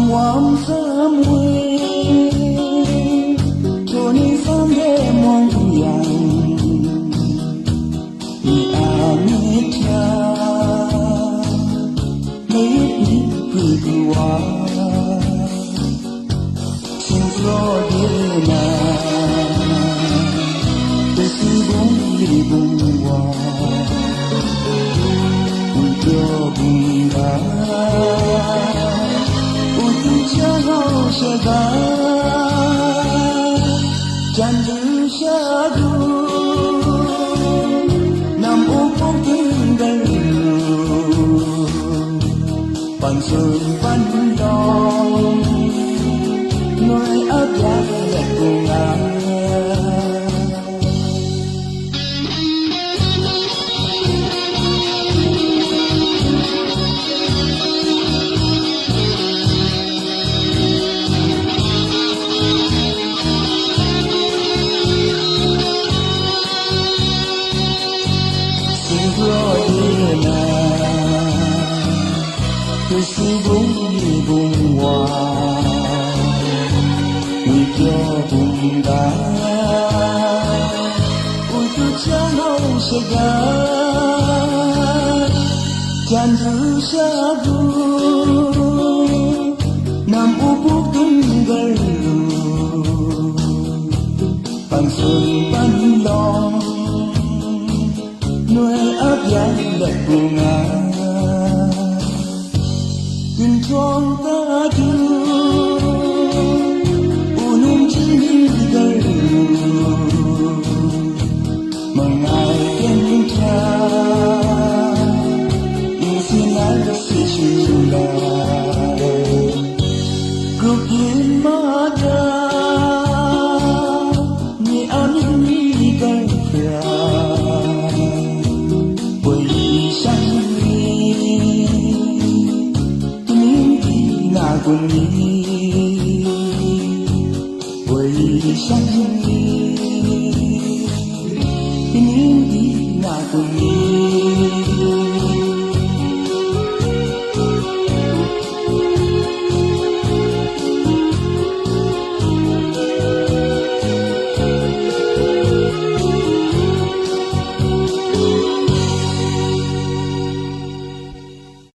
warm sớm quê cho nên sáng đêm mong yang ni amit cha mít mít cười qua xin lo đi na tôi xin bung qua cho bung ba Shada Chandu Shadu Nam Upong Tindalu Pansun Pandong Noi Abyak Lekunga tôi xin bung hoa người cho bung đá ôi tôi chẳng hậu sẽ gà chan thứ xa du nam u bút kinh gây bằng xuân bắn lòng nuôi áp giá lệ buồn ngã tình trong ta chưa unum chỉ gây mà ngài khen cha yêu xin ai đã sẽ chịu lại cực yên mà ra nhẹ ấm như cây phèo quân đi quay sang đi đi là quân đi